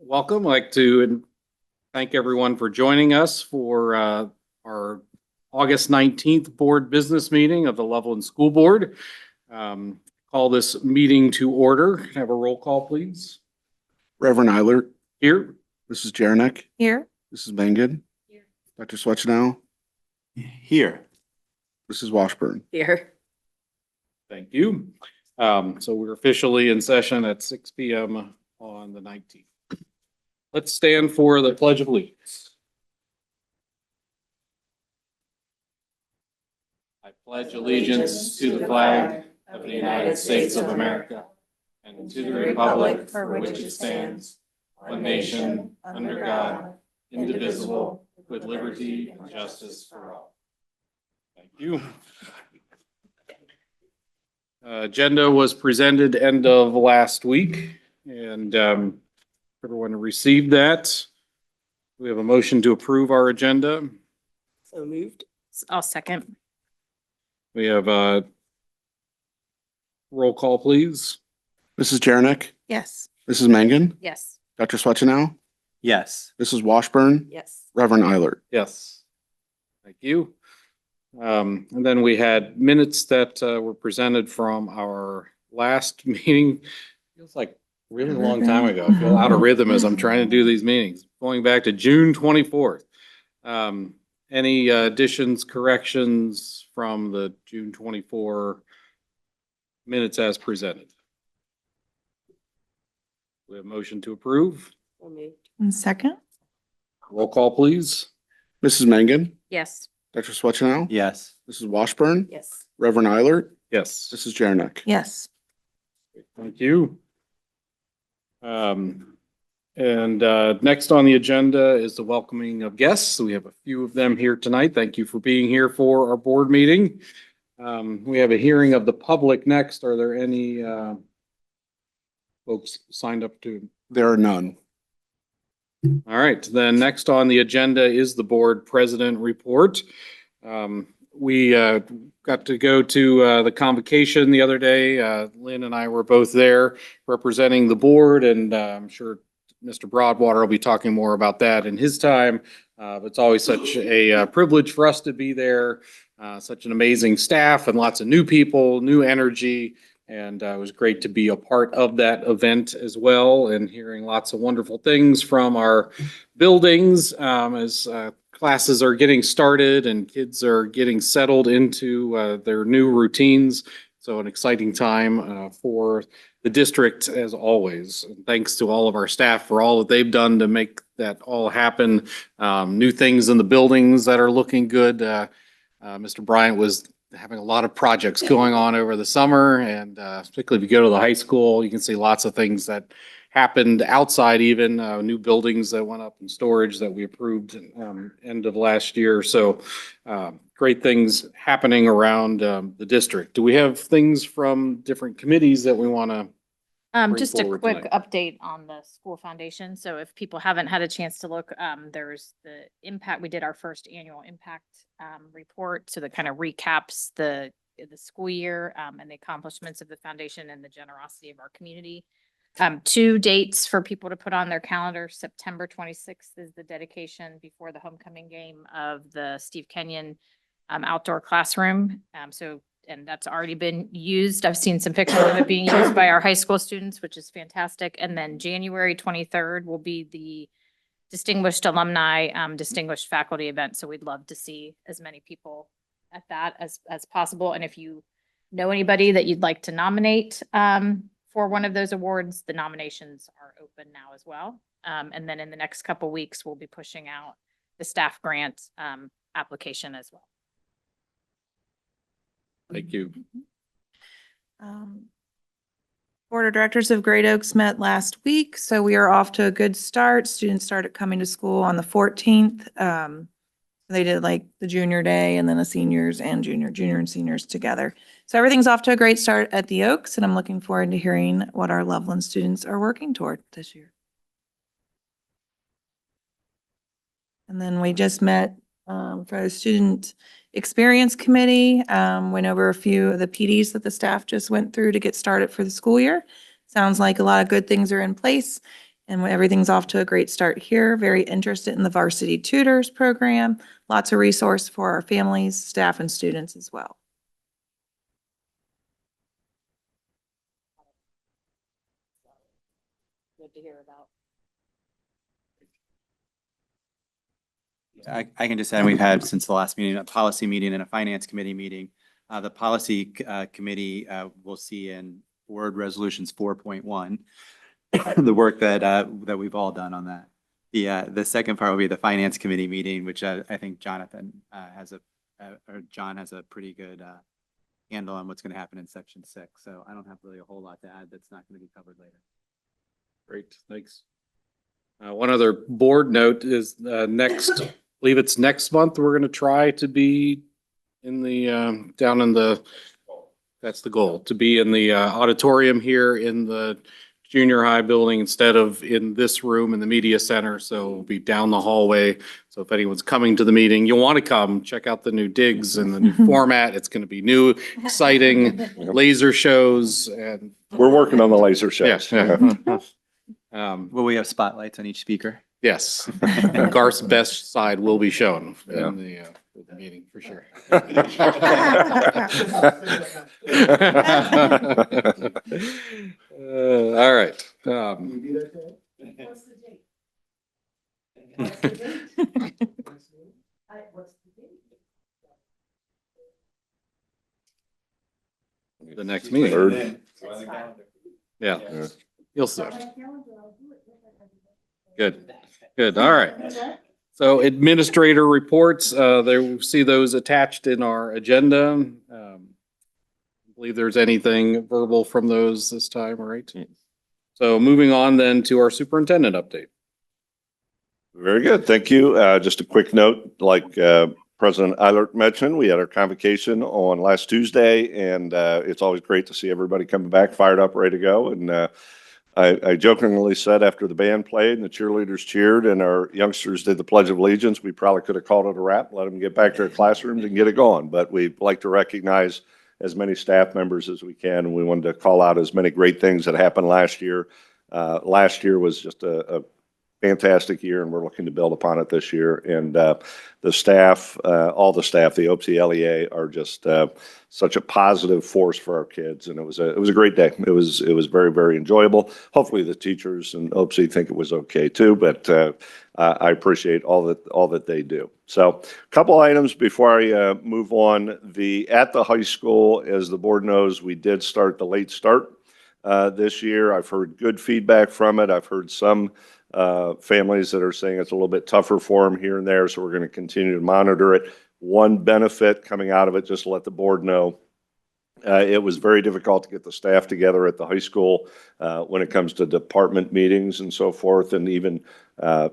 Welcome. I'd like to thank everyone for joining us for our August 19th board business meeting of the Loveland School Board. Call this meeting to order. Can I have a roll call, please? Reverend Eilert. Here. Mrs. Jaranek. Here. Mrs. Mangan. Here. Dr. Swetchnow. Here. Mrs. Washburn. Here. Thank you. So we're officially in session at 6 p.m. on the 19th. Let's stand for the Pledge of Allegiance. I pledge allegiance to the flag of the United States of America and to the republic for which it stands, one nation, under God, indivisible, with liberty and justice for all. Thank you. Agenda was presented end of last week, and everyone received that. We have a motion to approve our agenda. So moved. I'll second. We have a roll call, please. Mrs. Jaranek. Yes. Mrs. Mangan. Yes. Dr. Swetchnow. Yes. Mrs. Washburn. Yes. Reverend Eilert. Yes. Thank you. And then we had minutes that were presented from our last meeting. Feels like a really long time ago. I feel out of rhythm as I'm trying to do these meetings. Going back to June 24th. Any additions, corrections from the June 24 minutes as presented? We have a motion to approve. And second. Roll call, please. Mrs. Mangan. Yes. Dr. Swetchnow. Yes. Mrs. Washburn. Yes. Reverend Eilert. Yes. Mrs. Jaranek. Yes. Thank you. Next on the agenda is the welcoming of guests. We have a few of them here tonight. Thank you for being here for our board meeting. We have a hearing of the public next. Are there any folks signed up to? There are none. All right, then next on the agenda is the board president report. We got to go to the convocation the other day. Lynn and I were both there representing the board, and I'm sure Mr. Broadwater will be talking more about that in his time. But it's always such a privilege for us to be there. Such an amazing staff and lots of new people, new energy. And it was great to be a part of that event as well, and hearing lots of wonderful things from our buildings as classes are getting started and kids are getting settled into their new routines. So an exciting time for the district as always. And thanks to all of our staff for all that they've done to make that all happen. New things in the buildings that are looking good. Mr. Bryant was having a lot of projects going on over the summer, and particularly if you go to the high school, you can see lots of things that happened outside, even new buildings that went up in storage that we approved end of last year. So great things happening around the district. Do we have things from different committees that we want to? Just a forward quick tonight? update on the school foundation. So if people haven't had a chance to look, there's the impact. We did our first annual impact report. So that kind of recaps the school year and the accomplishments of the foundation and the generosity of our community. 2 dates for people to put on their calendar. September 26th is the dedication before the homecoming game of the Steve Kenyon outdoor classroom. And that's already been used. I've seen some pictures of it being used by our high school students, which is fantastic. And then January 23rd will be the Distinguished Alumni, Distinguished Faculty event. So we'd love to see as many people at that as possible. And if you know anybody that you'd like to nominate for one of those awards, the nominations are open now as well. And then in the next couple weeks, we'll be pushing out the staff grant application as well. Thank you. Board of Directors of Great Oaks met last week, so we are off to a good start. Students started coming to school on the 14th. They did like the junior day and then the seniors and junior and seniors together. So everything's off to a great start at the Oaks, and I'm looking forward to hearing what our Loveland students are working toward this year. And then we just met for the Student Experience Committee, went over a few of the PDs that the staff just went through to get started for the school year. Sounds like a lot of good things are in place. And everything's off to a great start here. Very interested in the varsity tutors program. Lots of resource for our families, staff, and students as well. Good to hear about. I can just add, we've had since the last meeting, a policy meeting and a finance committee meeting. The policy committee will see in board resolutions 4.1, the work that we've all done on that. The second part will be the finance committee meeting, which I think Jonathan John has a pretty good handle on what's going to happen in section 6. So I don't have really a whole lot to add that's not going to be covered later. Great, thanks. One other board note is next, I believe it's next month, we're gonna try to be in the, down in the, that's the goal, to be in the auditorium here in the junior high building instead of in this room in the media center. So we'll be down the hallway. So if anyone's coming to the meeting, you'll want to come check out the new digs and the new format. It's going to be new, exciting laser shows and. We're working on the laser Yes. shows. Will we have spotlights on each speaker? Yes, Garth's best side will be shown in the meeting for sure. All right. The next meeting. Third. Yeah, you'll see. Good, good, all right. So administrator reports, there, we see those attached in our agenda. Believe there's anything verbal from those this time, right? So moving on then to our superintendent update. Very good. Thank you. Just a quick note, like President Eilert mentioned, we had our convocation on last Tuesday, and it's always great to see everybody coming back, fired up, ready to go. And I jokingly said after the band played and the cheerleaders cheered and our youngsters did the Pledge of Allegiance, we probably could have called it a wrap, let them get back to their classrooms and get it going. But we'd like to recognize as many staff members as we can. And we wanted to call out as many great things that happened last year. Last year was just a fantastic year, and we're looking to build upon it this year. And the staff, all the staff, the OPC LEA are just such a positive force for our kids. And it was a great day. It was very, very enjoyable. Hopefully the teachers and OPC think it was okay too, but I appreciate all that they do. So a couple items before I move on. At the high school, as the board knows, we did start the late start this year. I've heard good feedback from it. I've heard some families that are saying it's a little bit tougher for them here and there, so we're going to continue to monitor it. One benefit coming out of it, just to let the board know, it was very difficult to get the staff together at the high school when it comes to department meetings and so forth, and even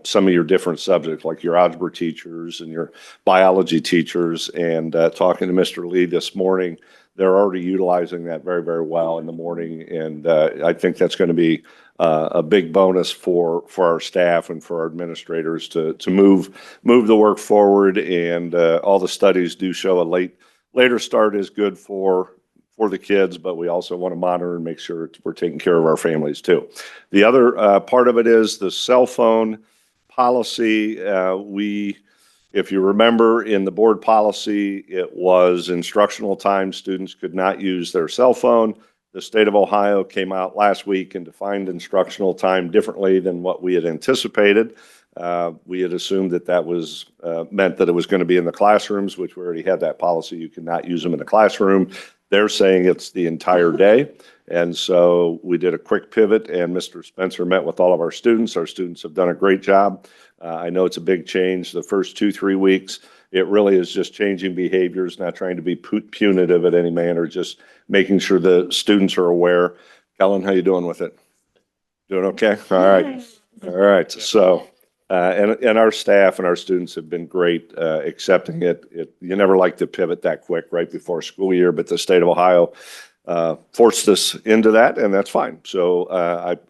some of your different subjects like your algebra teachers and your biology teachers. And talking to Mr. Lee this morning, they're already utilizing that very, very well in the morning, and I think that's going to be a big bonus for our staff and for our administrators to move the work forward. And all the studies do show a later start is good for the kids, but we also want to monitor and make sure we're taking care of our families too. The other part of it is the cell phone policy. If you remember, in the board policy, it was instructional time. Students could not use their cell phone. The state of Ohio came out last week and defined instructional time differently than what we had anticipated. We had assumed that was meant that it was going to be in the classrooms, which we already had that policy. You cannot use them in the classroom. They're saying it's the entire day. And so we did a quick pivot, and Mr. Spencer met with all of our students. Our students have done a great job. I know it's a big change. The first 2-3 weeks, it really is just changing behaviors, not trying to be punitive in any manner, just making sure the students are aware. Kellen, how you doing with it? Doing okay? All right. All right. So, and our staff and our students have been great accepting it. You never like to pivot that quick right before school year, but the state of Ohio forced us into that, and that's fine. So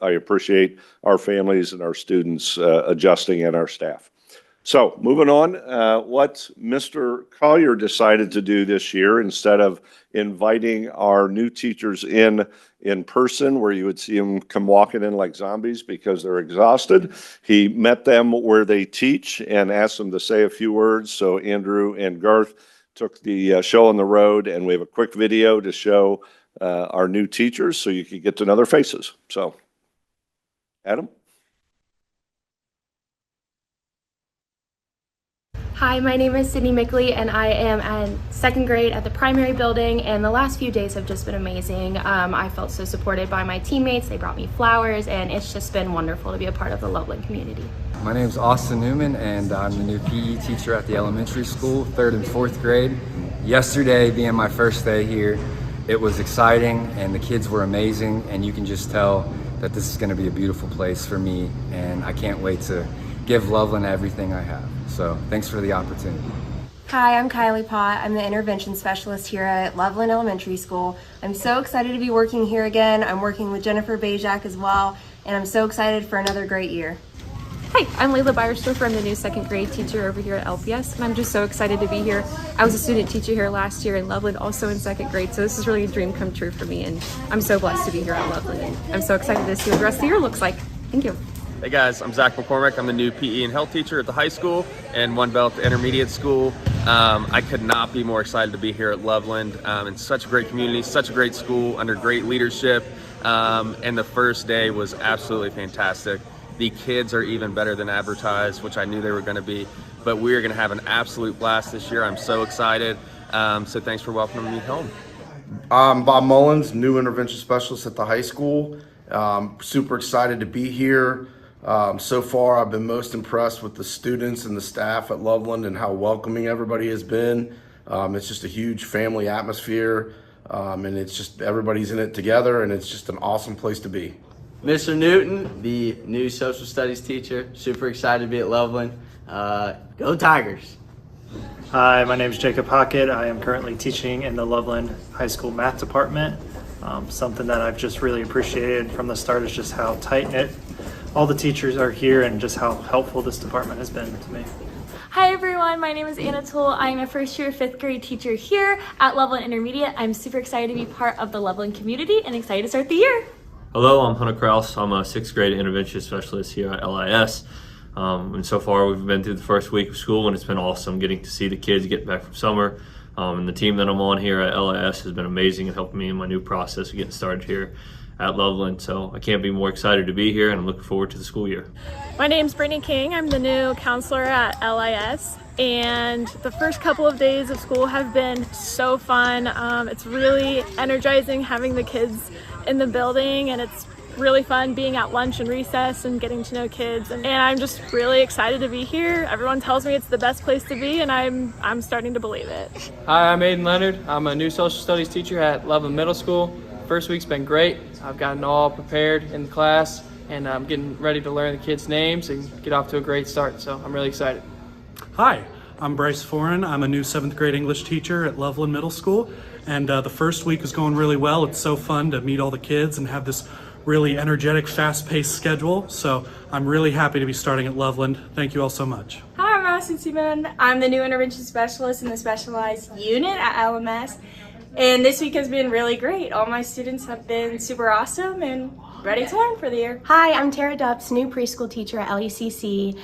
I appreciate our families and our students adjusting and our staff. So moving on, what Mr. Collier decided to do this year, instead of inviting our new teachers in person, where you would see them come walking in like zombies because they're exhausted, he met them where they teach and asked them to say a few words. So Andrew and Garth took the show on the road, and we have a quick video to show our new teachers so you could get to know their faces. So, Adam? Hi, my name is Sydney Mickley, and I am in second grade at the primary building, and the last few days have just been amazing. I felt so supported by my teammates. They brought me flowers, and it's just been wonderful to be a part of the Loveland community. My name is Austin Newman, and I'm the new PE teacher at the elementary school, 3rd and 4th grade. Yesterday, being my first day here, it was exciting, and the kids were amazing, and you can just tell that this is going to be a beautiful place for me, and I can't wait to give Loveland everything I have. So thanks for the opportunity. Hi, I'm Kylie Pott. I'm the intervention specialist here at Loveland Elementary School. I'm so excited to be working here again. I'm working with Jennifer Bajak as well, and I'm so excited for another great year. Hi, I'm Layla Byersdorfer. I'm the new second grade teacher over here at LPS, and I'm just so excited to be here. I was a student teacher here last year in Loveland, also in second grade, so this is really a dream come true for me, and I'm so blessed to be here at Loveland. And I'm so excited to see what the rest of the year looks like. Thank you. Hey guys, I'm Zach McCormick. I'm the new PE and health teacher at the high school and One Belt Intermediate School. I could not be more excited to be here at Loveland. It's such a great community, such a great school under great leadership. And the first day was absolutely fantastic. The kids are even better than advertised, which I knew they were going to be. But we are going to have an absolute blast this year. I'm so excited. So thanks for welcoming me home. I'm Bob Mullins, new intervention specialist at the high school. Super excited to be here. So far, I've been most impressed with the students and the staff at Loveland and how welcoming everybody has been. It's just a huge family atmosphere, and it's just everybody's in it together, and it's just an awesome place to be. Mr. Newton, the new social studies teacher, super excited to be at Loveland. Go Tigers! Hi, my name is Jacob Hockett. I am currently teaching in the Loveland High School math department. Something that I've just really appreciated from the start is just how tight-knit all the teachers are here and just how helpful this department has been to me. Hi everyone, my name is Anna Toole. I'm a first year 5th grade teacher here at Loveland Intermediate. I'm super excited to be part of the Loveland community and excited to start the year. Hello, I'm Hunter Kraus. I'm a 6th grade intervention specialist here at LIS. And so far we've been through the first week of school, and it's been awesome getting to see the kids get back from summer. And the team that I'm on here at LIS has been amazing and helping me in my new process of getting started here at Loveland. So I can't be more excited to be here, and I'm looking forward to the school year. My name's Brittany King. I'm the new counselor at LIS, and the first couple of days of school have been so fun. It's really energizing having the kids in the building, and it's really fun being at lunch and recess and getting to know kids, and I'm just really excited to be here. Everyone tells me it's the best place to be, and I'm starting to believe it. Hi, I'm Aiden Leonard. I'm a new social studies teacher at Loveland Middle School. First week's been great. I've gotten all prepared in class, and I'm getting ready to learn the kids' names and get off to a great start, so I'm really excited. Hi, I'm Bryce Foran. I'm a new 7th grade English teacher at Loveland Middle School, and the first week is going really well. It's so fun to meet all the kids and have this really energetic, fast-paced schedule, so I'm really happy to be starting at Loveland. Thank you all so much. Hi, I'm Allison Simon. I'm the new intervention specialist in the specialized unit at LMS, and this week has been really great. All my students have been super awesome and ready to learn for the year. Hi, I'm Tara Dupps, new preschool teacher at LECC.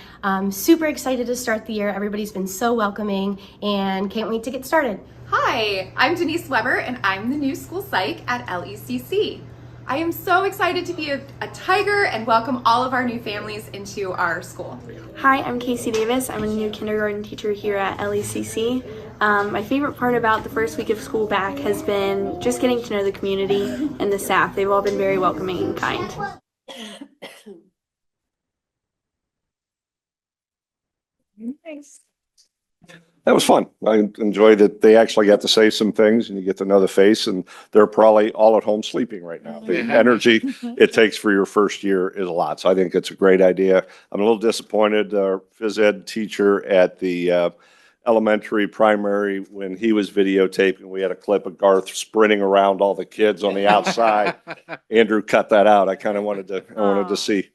Super excited to start the year. Everybody's been so welcoming and can't wait to get started. Hi, I'm Denise Weber, and I'm the new school psych at LECC. I am so excited to be a Tiger and welcome all of our new families into our school. Hi, I'm Casey Davis. I'm a new kindergarten teacher here at LECC. My favorite part about the first week of school back has been just getting to know the community and the staff. They've all been very welcoming and kind. Nice. That was fun. I enjoyed that they actually got to say some things and you get to know the face, and they're probably all at home sleeping right now. The energy it takes for your first year is a lot. So I think it's a great idea. I'm a little disappointed. Our phys ed teacher at the elementary primary, when he was videotaping, we had a clip of Garth sprinting around all the kids on the outside. Andrew cut that out. I kind of wanted to see.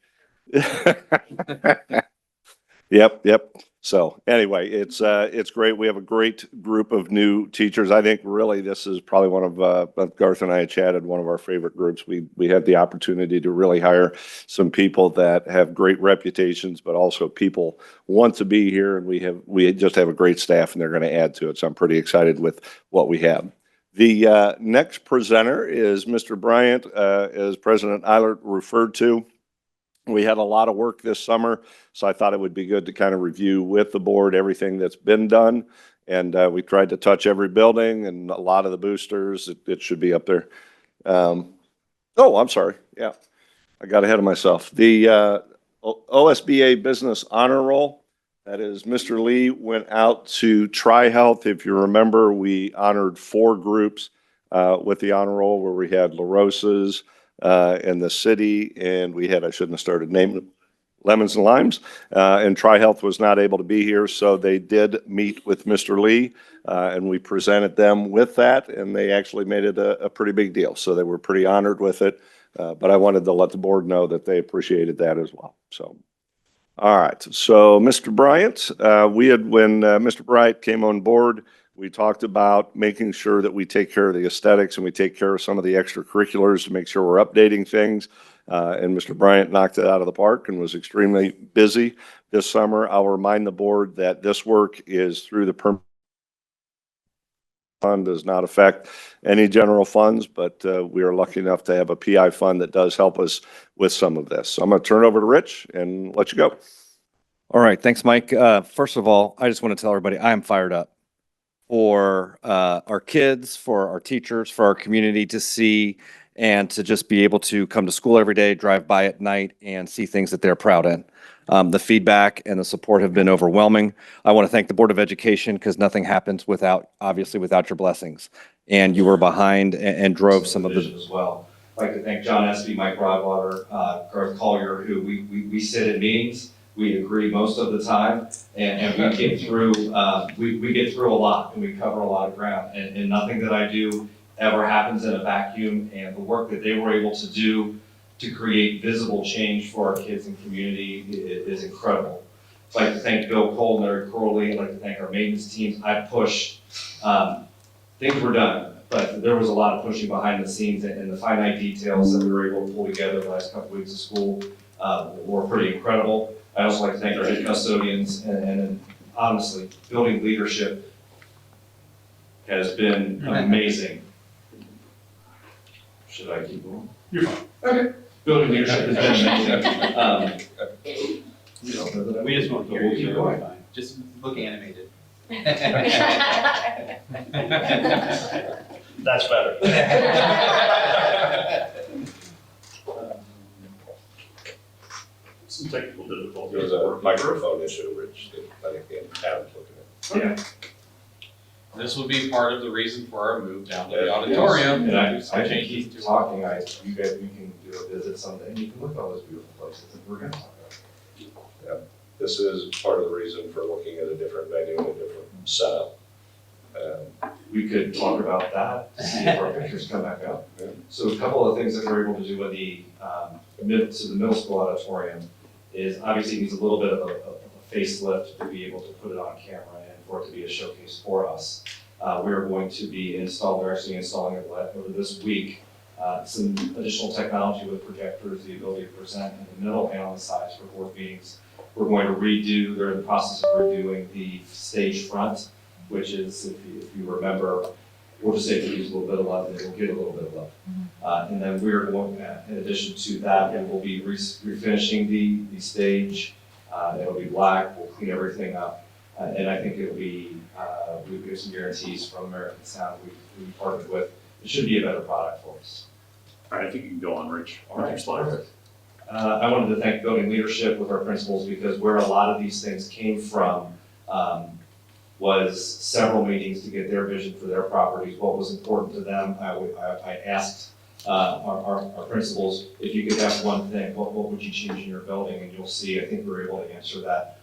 Yep. So anyway, it's great. We have a great group of new teachers. I think really this is probably one of, Garth and I had chatted, one of our favorite groups. We had the opportunity to really hire some people that have great reputations, but also people want to be here, and we just have a great staff, and they're going to add to it. So I'm pretty excited with what we have. The next presenter is Mr. Bryant, as President Eilert referred to. We had a lot of work this summer, so I thought it would be good to kind of review with the board everything that's been done. And we tried to touch every building and a lot of the boosters. It should be up there. Oh, I'm sorry. Yeah, I got ahead of myself. The OSBA Business Honor Roll, that is, Mr. Lee went out to Tri-Health. If you remember, we honored 4 groups with the honor roll, where we had La Rosa's, in the city, and we had, I shouldn't have started naming them, Lemons and Limes, and Tri-Health was not able to be here, so they did meet with Mr. Lee, and we presented them with that, and they actually made it a pretty big deal, so they were pretty honored with it, but I wanted to let the board know that they appreciated that as well. So, all right, so Mr. Bryant, when Mr. Bryant came on board, we talked about making sure that we take care of the aesthetics and we take care of some of the extracurriculars to make sure we're updating things. And Mr. Bryant knocked it out of the park and was extremely busy this summer. I'll remind the board that this work is through the permanent fund, does not affect any general funds, but we are lucky enough to have a PI fund that does help us with some of this. So I'm going to turn it over to Rich and let you go. All right. Thanks, Mike. First of all, I just want to tell everybody I am fired up for our kids, for our teachers, for our community to see and to just be able to come to school every day, drive by at night, and see things that they're proud in. The feedback and the support have been overwhelming. I want to thank the Board of Education, because nothing happens obviously without your blessings. And you were behind and drove some of the as well. I'd like to thank John Espy, Mike Broadwater, Garth Collier, who we sit in meetings. We agree most of the time, and we get through, we get through a lot, and we cover a lot of ground, and nothing that I do ever happens in a vacuum, and the work that they were able to do to create visible change for our kids and community is incredible. I'd like to thank Bill Cole and Larry Crowley. I'd like to thank our maintenance teams. I pushed, things were done, but there was a lot of pushing behind the scenes, and the finite details that we were able to pull together the last couple weeks of school were pretty incredible. I also like to thank our head custodians, and honestly, building leadership has been amazing. Should I keep going? You're fine. Okay. Building leadership has been amazing. We just want to hear you. We'll keep going. Just look animated. That's better. Some technical difficulties. There was a microphone issue, Rich, that I think Adam's looking at. Yeah. This will be part of the reason for our move down to the auditorium. And I can keep talking. You guys, we can do a visit someday, and you can look at all those beautiful places that we're gonna talk about. Yeah. This is part of the reason for looking at a different venue and a different setup. We could talk about that, see if our pictures come back up. Yeah. So a couple of things that we're able to do with the middle school auditorium is obviously it needs a little bit of a facelift to be able to put it on camera and for it to be a showcase for us. We're going to be we're actually installing it over this week, some additional technology with projectors, the ability to present in the middle and on the sides for board meetings. We're going to they're in the process of redoing the stage front, which is, if you remember, we'll just say if we use a little bit of love, then we'll get a little bit of love. And then we're going, in addition to that, we will be refinishing the stage. It'll be black, we'll clean everything up. And I think it'll be, we've got some guarantees from American Sound we've partnered with. It should be a better product for us. All right, I think you can go on, Rich. All right, I wanted to thank building leadership with our principals, because where a lot of these things came from was several meetings to get their vision for their properties, what was important to them. I asked our principals, if you could have one thing, what would you change in your building? And you'll see, I think we were able to answer that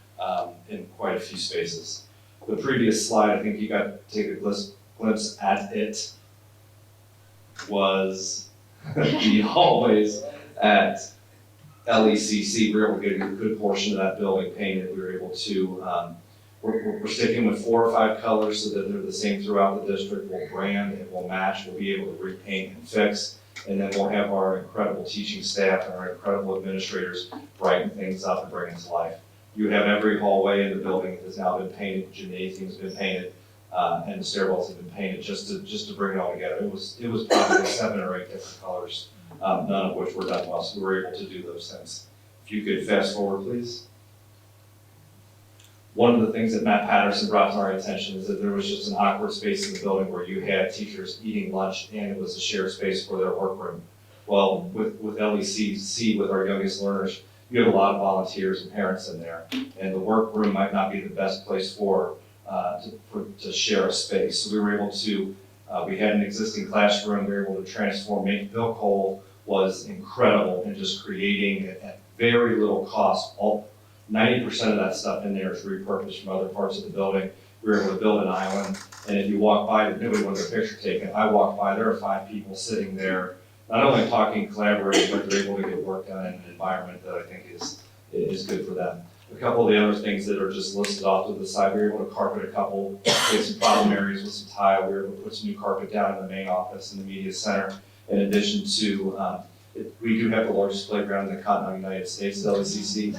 in quite a few spaces. The previous slide, I think you got to take a glimpse at it, was the hallways at LECC, we were able to get a good portion of that building painted. We were able to, we're sticking with 4 or 5 colors so that they're the same throughout the district. We'll brand and we'll match. We'll be able to repaint and fix. And then we'll have our incredible teaching staff and our incredible administrators brighten things up and bring it to life. You have every hallway in the building has now been painted, gymnasium's been painted, and the stairwells have been painted just to bring it all together. It was probably 7 or 8 different colors, none of which were done well, so we were able to do those things. If you could fast forward, please. One of the things that Matt Patterson brought to our attention is that there was just an awkward space in the building where you had teachers eating lunch and it was a shared space for their workroom. Well, with LECC, with our youngest learners, you have a lot of volunteers and parents in there, and the workroom might not be the best place to share a space. So we were able to, we had an existing classroom, we were able to transform. Bill Cole was incredible in just creating at very little cost. 90% of that stuff in there is repurposed from other parts of the building. We were able to build an island, and if you walk by, nobody wanted a picture taken. I walked by, there are 5 people sitting there, not only talking, collaborating, but they're able to get work done in an environment that I think is good for them. A couple of the other things that are just listed off to the side, we were able to carpet a couple, we had some problem areas with some tile. We were able to put some new carpet down in the main office and the media center. In addition to, we do have the largest playground in the continental United States, LCC.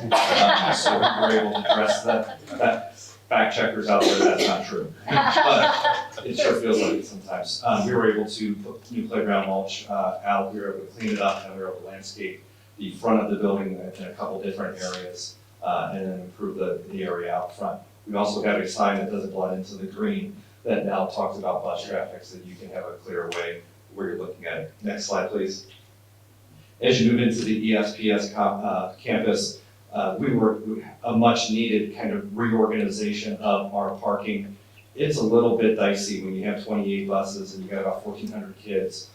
So we were able to address that. Fact checkers out there, that's not true. But it sure feels like it sometimes. We were able to put new playground mulch out. We were able to clean it up, and we were able to landscape the front of the building in a couple different areas, and then improve the area out front. We also have a sign that doesn't blend into the green that now talks about bus traffic so that you can have a clear way where you're looking at it. Next slide, please. As you move into the ESPS campus, we were a much needed kind of reorganization of our parking. It's a little bit dicey when you have 28 buses and you got about 1,400 kids.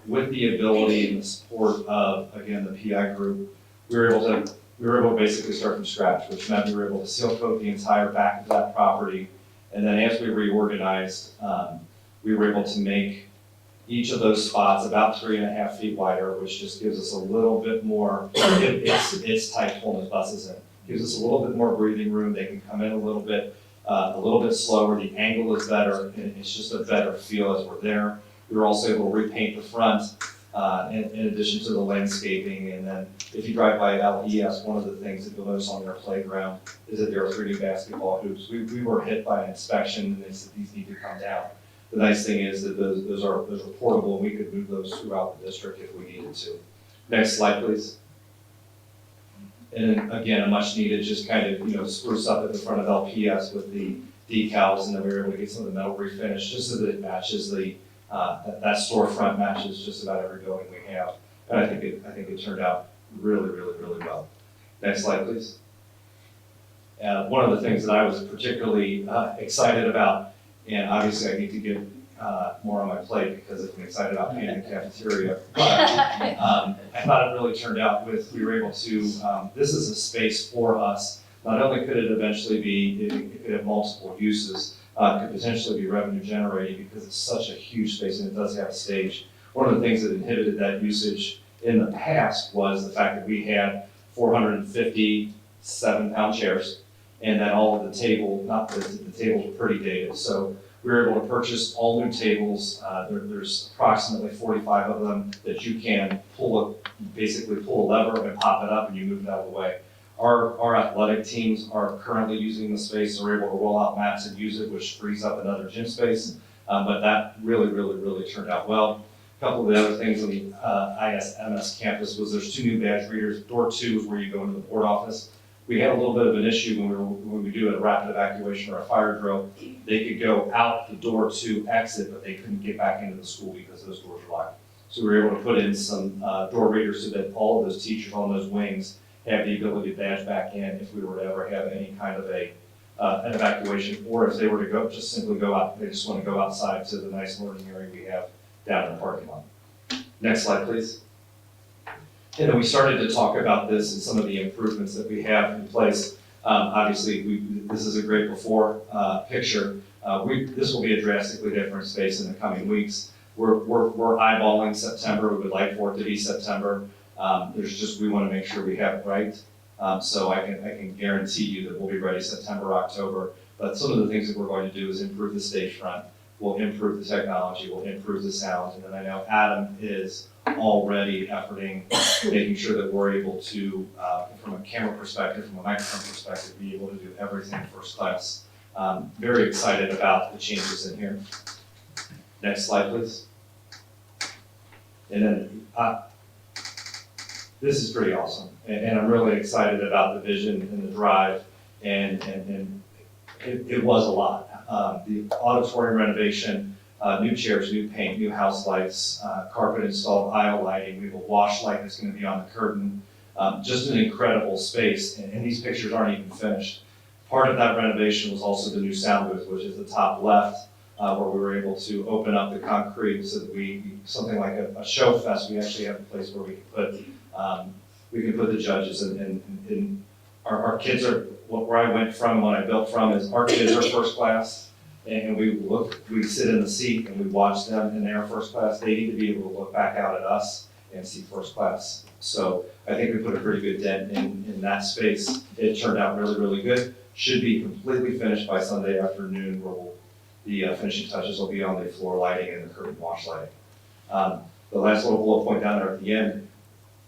With the ability and the support of, again, the PI group, we were able to basically start from scratch, which meant we were able to seal coat the entire back of that property. And then as we reorganized, we were able to make each of those spots about 3.5 feet wider, which just gives us a little bit more, it's tight pulling those buses in. Gives us a little bit more breathing room. They can come in a little bit slower. The angle is better, and it's just a better feel as we're there. We were also able to repaint the front in addition to the landscaping. And then if you drive by LES, one of the things that you'll notice on their playground is that there are 3 new basketball hoops. We were hit by an inspection, and they said these need to come down. The nice thing is that those are portable, and we could move those throughout the district if we needed to. Next slide, please. And then again, a much needed just kind of, spruce up at the front of LPS with the decals, and then we were able to get some of the metal refinish just so that it matches that storefront matches just about every building we have. And I think it turned out really, really, really well. Next slide, please. One of the things that I was particularly excited about, and obviously I need to get more on my plate because I'm excited about painting the cafeteria. But I thought it really turned out we were able to, this is a space for us. Not only could it eventually be, it could have multiple uses, could potentially be revenue generating because it's such a huge space and it does have a stage. One of the things that inhibited that usage in the past was the fact that we had 450 7-pound chairs, and then all of the tables were pretty dated. So we were able to purchase all new tables. There's approximately 45 of them that you can basically pull a lever and pop it up and you move it out of the way. Our athletic teams are currently using the space. They're able to roll out mats and use it, which frees up another gym space. But that really, really, really turned out well. A couple of the other things on the ISMS campus was there's 2 new badge readers. Door 2 is where you go into the board office. We had a little bit of an issue when we do a rapid evacuation or a fire drill. They could go out the door to exit, but they couldn't get back into the school because those doors were locked. So we were able to put in some door readers so that all of those teachers on those wings have the ability to badge back in if we were to ever have any kind of an evacuation, or if they were to just simply go out, they just want to go outside to the nice learning area we have down in the parking lot. Next slide, please. And then we started to talk about this and some of the improvements that we have in place. Obviously, this is a great before picture. This will be a drastically different space in the coming weeks. We're eyeballing September. We would like for it to be September. We want to make sure we have it right. So I can guarantee you that we'll be ready September, October. But some of the things that we're going to do is improve the stage front. We'll improve the technology. We'll improve the sound. And then I know Adam is already efforting, making sure that we're able to, from a camera perspective, from a microphone perspective, be able to do everything first class. Very excited about the changes in here. Next slide, please. And then this is pretty awesome. And I'm really excited about the vision and the drive. And it was a lot. The auditorium renovation, new chairs, new paint, new house lights, carpet installed, aisle lighting. We have a wash light that's going to be on the curtain. Just an incredible space. And these pictures aren't even finished. Part of that renovation was also the new sound booth, which is the top left, where we were able to open up the concrete so that something like a show fest, we actually have a place where we can put the judges and our kids are, where I went from, what I built from is our kids are first class, and we sit in the seat and we watch them and they're first class. They need to be able to look back out at us and see first class. So I think we put a pretty good dent in that space. It turned out really, really good. Should be completely finished by Sunday afternoon, where the finishing touches will be on the floor lighting and the curtain wash lighting. The last little bullet point down there at the end,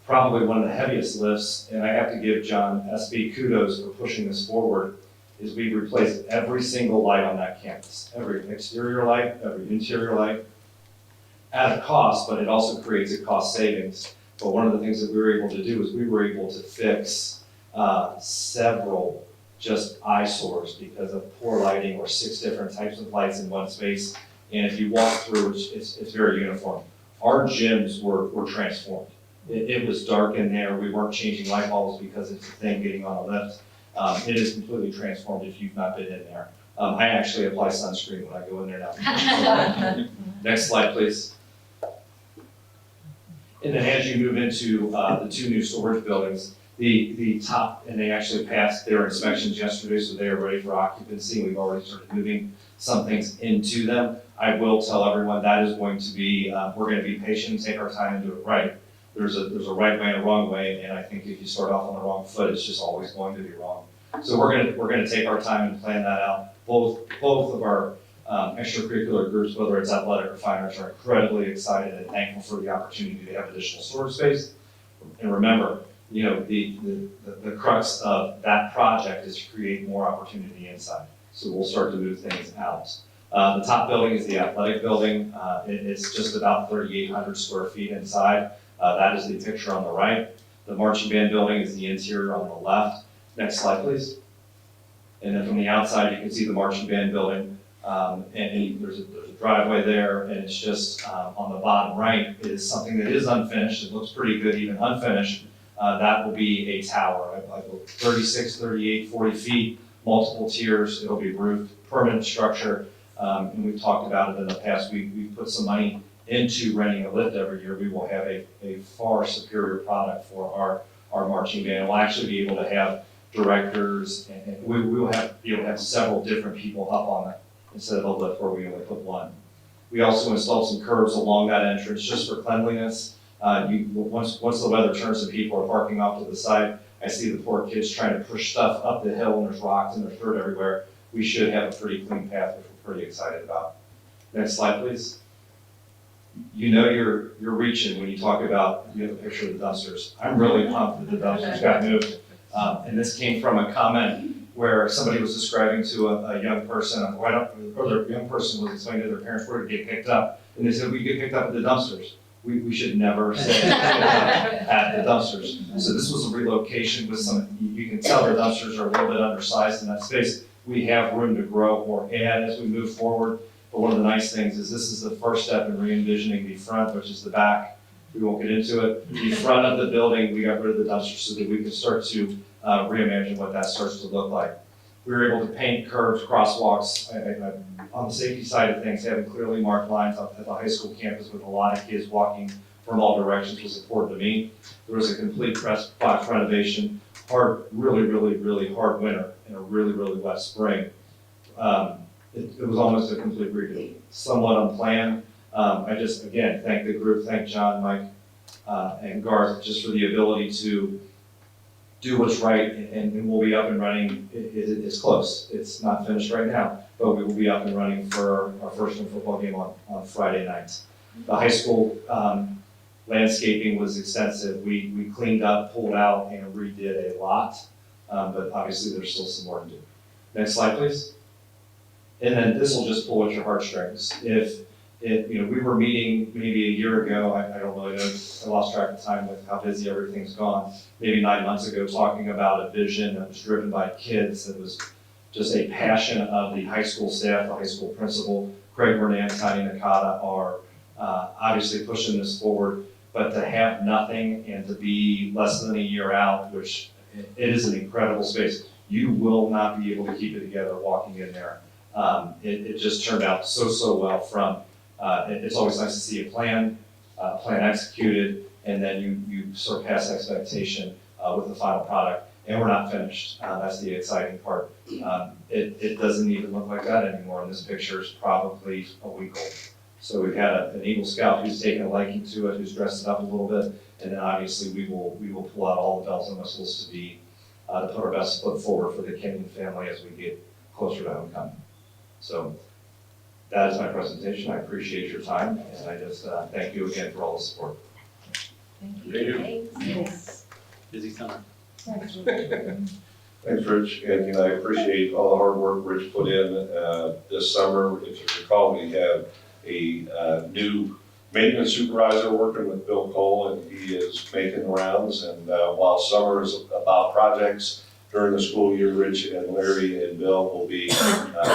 probably one of the heaviest lifts, and I have to give John SB kudos for pushing this forward, is we replaced every single light on that campus. Every exterior light, every interior light, at a cost, but it also creates a cost savings. But one of the things that we were able to do is we were able to fix several just eyesores because of poor lighting or 6 different types of lights in one space. And if you walk through, it's very uniform. Our gyms were transformed. It was dark in there. We weren't changing light bulbs because it's a thing getting on a lift. It is completely transformed if you've not been in there. I actually apply sunscreen when I go in there now. Next slide, please. And then as you move into the 2 new storage buildings, the top, and they actually passed their inspections yesterday, so they are ready for occupancy. We've already started moving some things into them. I will tell everyone that is going to be, we're going to be patient and take our time and do it right. There's a right way and a wrong way, and I think if you start off on the wrong foot, it's just always going to be wrong. So we're going to take our time and plan that out. Both of our extracurricular groups, whether it's athletic or fine arts, are incredibly excited and thankful for the opportunity to have additional storage space. And remember, the crux of that project is to create more opportunity inside. So we'll start to move things out. The top building is the athletic building. It's just about 3,800 square feet inside. That is the picture on the right. The marching band building is the interior on the left. Next slide, please. And then from the outside, you can see the marching band building. And there's a driveway there, and it's just on the bottom right is something that is unfinished. It looks pretty good, even unfinished. That will be a tower, 36, 38, 40 feet, multiple tiers. It'll be roofed, permanent structure. And we've talked about it in the past. We put some money into renting a lift every year. We will have a far superior product for our marching band. We'll actually be able to have directors, and we will be able to have several different people up on it instead of a lift where we only put one. We also installed some curbs along that entrance just for cleanliness. Once the weather turns and people are parking off to the side, I see the poor kids trying to push stuff up the hill, and there's rocks and there's dirt everywhere. We should have a pretty clean path, which we're pretty excited about. Next slide, please. You know you're reaching when you talk about, you have a picture of the dumpsters. I'm really pumped that the dumpsters got moved. And this came from a comment where somebody was describing to a young person, or the young person was explaining to their parents where to get picked up. And they said, we get picked up at the dumpsters. We should never say at the dumpsters. So this was a relocation with some, you can tell the dumpsters are a little bit undersized in that space. We have room to grow or add as we move forward. But one of the nice things is this is the first step in re-envisioning the front, which is the back. We won't get into it. The front of the building, we got rid of the dumpsters so that we can start to reimagine what that starts to look like. We were able to paint curbs, crosswalks, on the safety side of things, having clearly marked lines at the high school campus with a lot of kids walking from all directions was important to me. There was a complete press box renovation, really hard winter and a really wet spring. It was almost a complete redo, somewhat unplanned. I just, again, thank the group, thank John, Mike, and Garth, just for the ability to do what's right, and we'll be up and running. It's close. It's not finished right now, but we will be up and running for our first football game on Friday night. The high school landscaping was extensive. We cleaned up, pulled out, and redid a lot, but obviously there's still some more to do. Next slide, please. And then this will just pull at your heartstrings. We were meeting maybe a year ago, I don't really know, I lost track of time with how busy everything's gone, maybe 9 months ago, talking about a vision that was driven by kids, that was just a passion of the high school staff, the high school principal. Craig Renan, Tiny Nakata are obviously pushing this forward, but to have nothing and to be less than a year out, which it is an incredible space. You will not be able to keep it together walking in there. It just turned out so well from, it's always nice to see a plan executed, and then you surpass expectation with the final product, and we're not finished. That's the exciting part. It doesn't even look like that anymore, and this picture is probably a week old. So we've had an Eagle Scout who's taken a liking to it, who's dressed it up a little bit, and then obviously we will pull out all the bells and whistles to put our best foot forward for the Kenyon family as we get closer to homecoming. So that is my presentation. I appreciate your time, and I just thank you again for all the support. Thank you. Thanks. Busy summer. Thanks, Rich, and I appreciate all the hard work Rich put in this summer. If you recall, we have a new maintenance supervisor working with Bill Cole, and he is making the rounds. And while summer is about projects, during the school year, Rich and Larry and Bill will be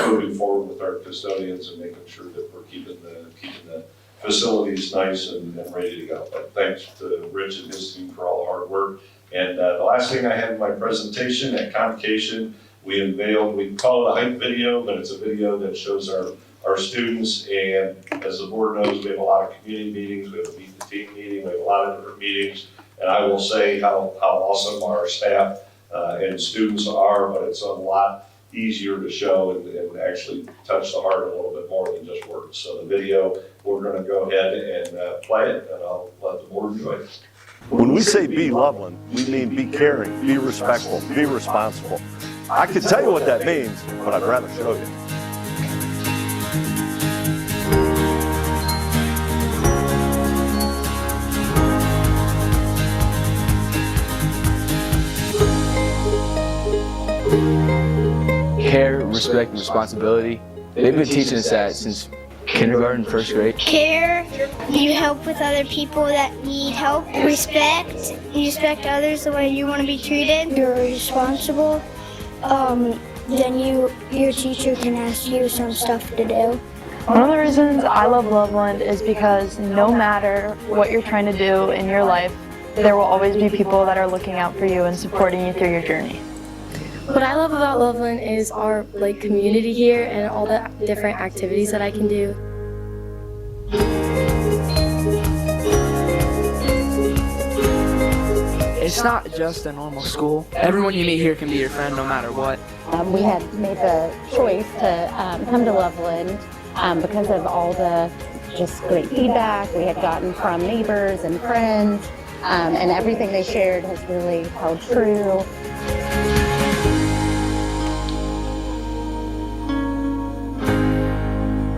moving forward with our custodians and making sure that we're keeping the facilities nice and ready to go. But thanks to Rich and his team for all the hard work. And the last thing I have in my presentation, at Convocation, we unveiled, we call it a hype video, but it's a video that shows our students. And as the board knows, we have a lot of community meetings, we have a meet the team meeting, we have a lot of different meetings. And I will say how awesome our staff and students are, but it's a lot easier to show and actually touch the heart a little bit more than just words. So the video, we're gonna go ahead and play it, and I'll let the board enjoy it. When we say be Loveland, we mean be caring, be respectful, be responsible. I can tell you what that means, but I'd rather show you. Care, respect, and responsibility. They've been teaching us that since kindergarten, first grade. Care, you help with other people that need help. Respect, you respect others the way you want to be treated. You're responsible. Then your teacher can ask you some stuff to do. One of the reasons I love Loveland is because no matter what you're trying to do in your life, there will always be people that are looking out for you and supporting you through your journey. What I love about Loveland is our community here and all the different activities that I can do. It's not just a normal school. Everyone you meet here can be your friend no matter what. We had made the choice to come to Loveland because of all the just great feedback we had gotten from neighbors and friends, and everything they shared has really held true.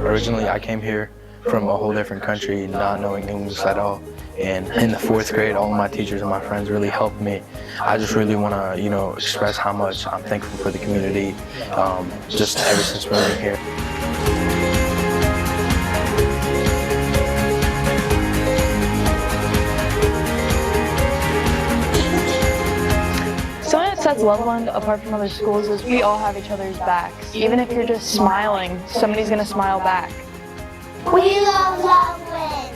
Originally, I came here from a whole different country, not knowing English at all. And in the 4th grade, all of my teachers and my friends really helped me. I just really want to, express how much I'm thankful for the community, just ever since moving here. Something that sets Loveland apart from other schools is we all have each other's backs. Even if you're just smiling, somebody's gonna smile back. We love Loveland.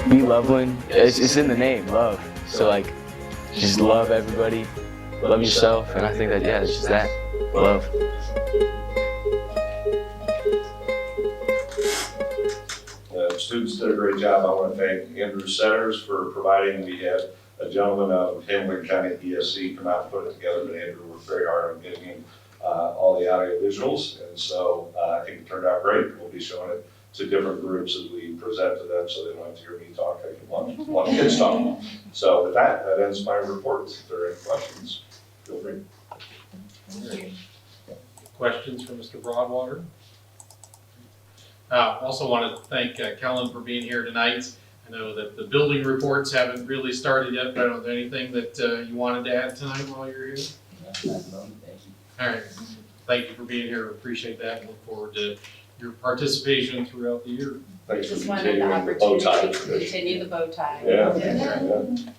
Be Loveland, it's in the name, love. So just love everybody, love yourself, and I think that, it's just that, love. Students did a great job. I want to thank Andrew Setters for providing. We had a gentleman out of Hamilton County ESC come out and put it together, but Andrew worked very hard on getting him all the audio visuals, and so I think it turned out great. We'll be showing it to different groups as we present to them, so they don't have to hear me talk, I can want kids talk. So with that ends my report. If there are any questions, feel free. Questions for Mr. Broadwater? Also want to thank Kellen for being here tonight. I know that the building reports haven't really started yet, but I don't know anything that you wanted to add tonight while you're here? All right. Thank you for being here. Appreciate that. Look forward to your participation throughout the year. Thanks for Just wanted the continuing the bow tie opportunity to tradition. continue the bow tie. Yeah.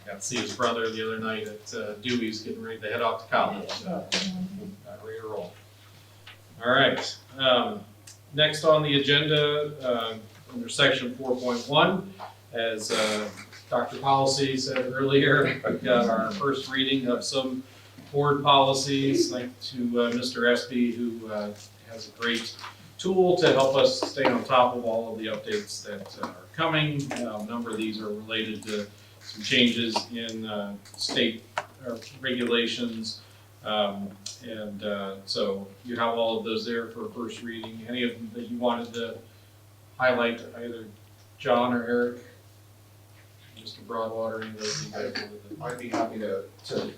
Got to see his brother the other night at Dewey's getting ready to head off to college. Got ready to roll. All right. Next on the agenda, under section 4.1, as Dr. Policy said earlier, we've got our first reading of some board policies. Thanks to Mr. Espy, who has a great tool to help us stay on top of all of the updates that are coming. A number of these are related to some changes in state regulations. So you have all of those there for first reading. Any of them that you wanted to highlight, either John or Eric? Mr. Broadwater, any of those you guys wanted to? I'd be happy to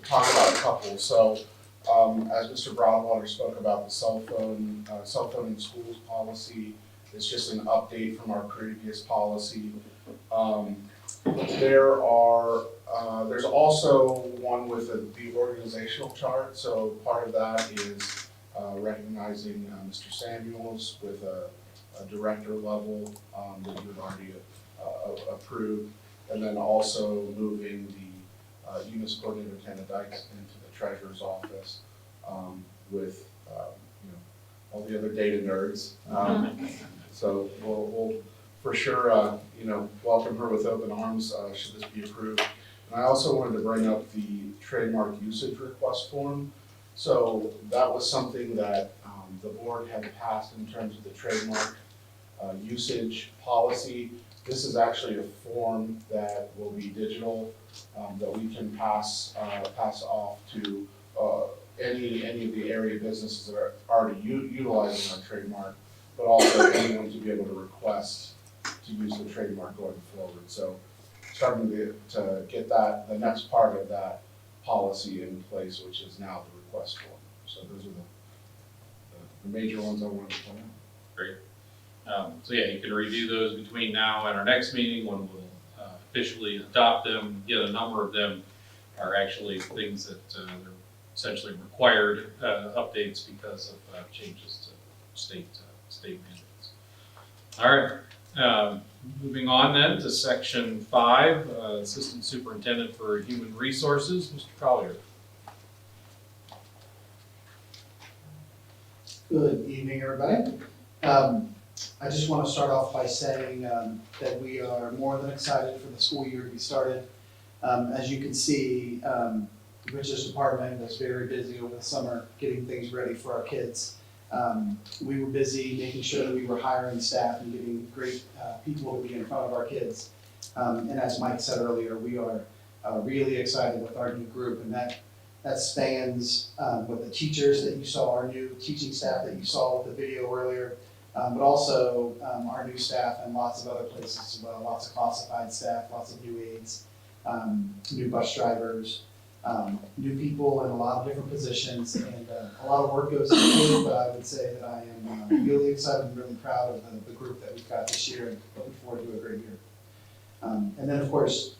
talk about a couple. So, as Mr. Broadwater spoke about the cell phone in schools policy, it's just an update from our previous policy. There's also one with the organizational chart. So part of that is recognizing Mr. Samuels with a director level that you had already approved, and then also moving the UNIS coordinator Lieutenant Dykes into the treasurer's office with all the other data nerds. So we'll for sure welcome her with open arms should this be approved. And I also wanted to bring up the trademark usage request form. So that was something that the board had passed in terms of the trademark usage policy. This is actually a form that will be digital, that we can pass off to any of the area businesses that are already utilizing our trademark, but also anyone to be able to request to use the trademark going forward. So starting to get the next part of that policy in place, which is now the request form. So those are the major ones I wanted to point out. Great. So yeah, you can review those between now and our next meeting when we'll officially adopt them. Yet a number of them are actually things that are essentially required updates because of changes to state mandates. All right. Moving on then to section 5, Assistant Superintendent for Human Resources, Mr. Collier. Good evening, everybody. I just want to start off by saying that we are more than excited for the school year to be started. As you can see, the Rich's department was very busy over the summer getting things ready for our kids. We were busy making sure that we were hiring staff and getting great people to be in front of our kids. And as Mike said earlier, we are really excited with our new group, and that spans with the teachers that you saw, our new teaching staff that you saw with the video earlier, but also our new staff and lots of other places as well, lots of classified staff, lots of new aides, new bus drivers, new people in a lot of different positions, and a lot of work goes into it, but I would say that I am really excited and really proud of the group that we've got this year, and looking forward to a great year. And then, of course,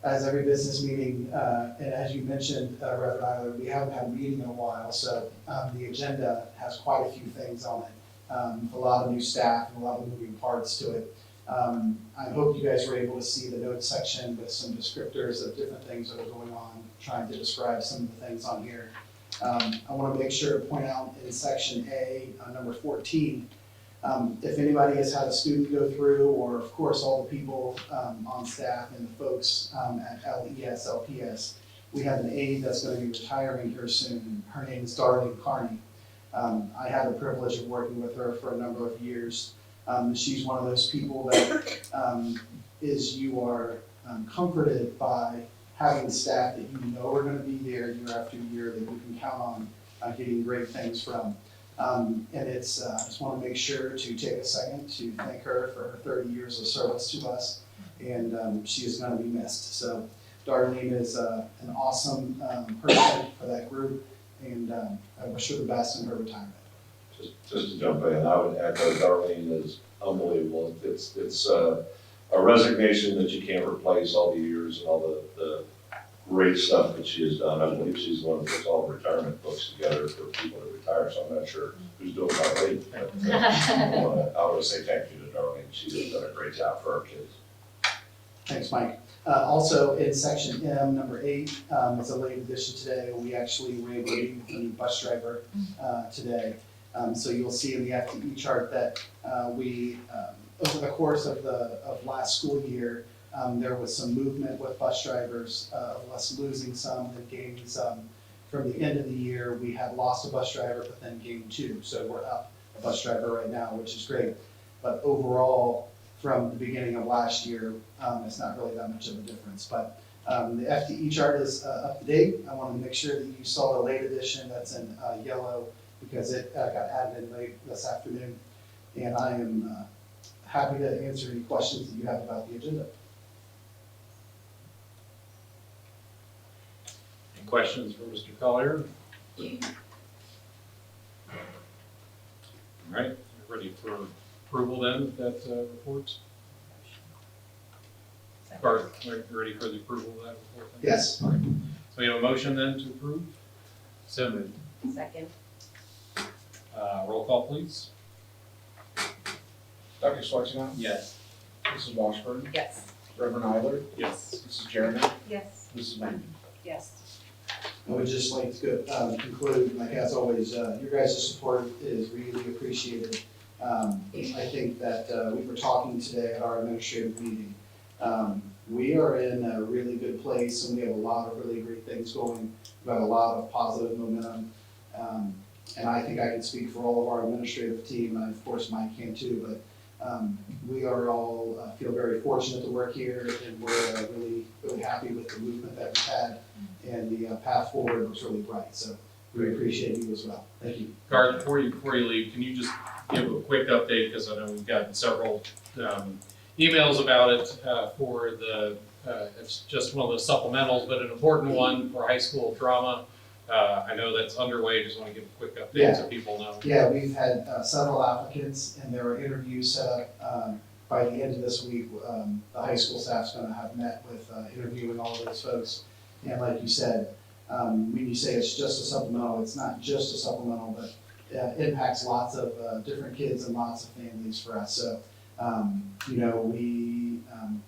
as every business meeting, and as you mentioned, Reverend Eiler, we haven't had a meeting in a while, so the agenda has quite a few things on it. A lot of new staff and a lot of moving parts to it. I hope you guys were able to see the notes section with some descriptors of different things that are going on, trying to describe some of the things on here. I want to make sure to point out in section A, number 14, if anybody has had a student go through, or of course all the people on staff and the folks at LES, LPS, we have an aide that's going to be retiring here soon. Her name is Darlene Carney. I had the privilege of working with her for a number of years. She's one of those people that you are comforted by having staff that you know are going to be there year after year, that you can count on getting great things from. And it's, I just want to make sure to take a second to thank her for her 30 years of service to us, and she is going to be missed. So Darlene is an awesome person for that group, and I wish her the best in her retirement. Just to jump in, I would echo Darlene is unbelievable. It's a resignation that you can't replace, all the years and all the great stuff that she has done. I believe she's the one that puts all the retirement books together for people to retire, so I'm not sure who's doing Darlene. But I want to say thank you to Darlene. She has done a great job for our kids. Thanks, Mike. Also in section M, number 8, it's a late addition today. We actually were able to meet with the new bus driver today. So you'll see in the FTE chart that we, over the course of last school year, there was some movement with bus drivers, of us losing some and gaining some. From the end of the year, we had lost a bus driver, but then gained 2. So we're up a bus driver right now, which is great. But overall, from the beginning of last year, it's not really that much of a difference. But the FTE chart is up to date. I want to make sure that you saw the late edition that's in yellow, because it got added in late this afternoon. And I am happy to answer any questions that you have about the agenda. Any questions for Mr. Collier? All right, ready for approval then, of that reports? Garth, ready for the approval of that report? Then? Yes. All right. So we have a motion then to approve? So moved. Second. Roll call, please. Dr. Schwarzenegger? Yes. Mrs. Washburn? Yes. Reverend Eiler? Yes. Mrs. Jeremy? Yes. Mrs. Manning? Yes. I would just like to conclude, like as always, your guys' support is really appreciated. I think that we were talking today at our administrative meeting. We are in a really good place, and we have a lot of really great things going. We've got a lot of positive momentum. And I think I can speak for all of our administrative team, and of course Mike can too, but we are all feel very fortunate to work here, and we're really, really happy with the movement that we've had, and the path forward looks really bright. So we appreciate you as well. Thank you. Garth, before you leave, can you just give a quick update, because I know we've gotten several emails about it for the, it's just one of the supplementals, but an important one for high school drama. I know that's underway. Just want to give a quick update so people know. Yeah, we've had several applicants, and there are interviews set up. By the end of this week, the high school staff's going to have met with interviewing all of those folks. And like you said, when you say it's just a supplemental, it's not just a supplemental, but impacts lots of different kids and lots of families for us. So, you know, we,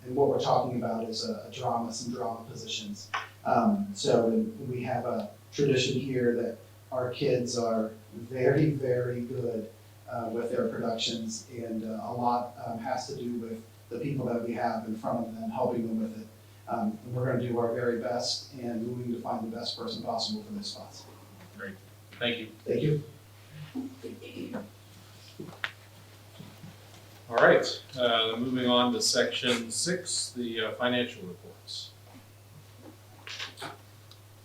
and what we're talking about is some drama positions. So we have a tradition here that our kids are very, very good with their productions, and a lot has to do with the people that we have in front of them, helping them with it. And we're going to do our very best and moving to find the best person possible for those spots. Great. Thank you. Thank you. All right. Moving on to section 6, the financial reports.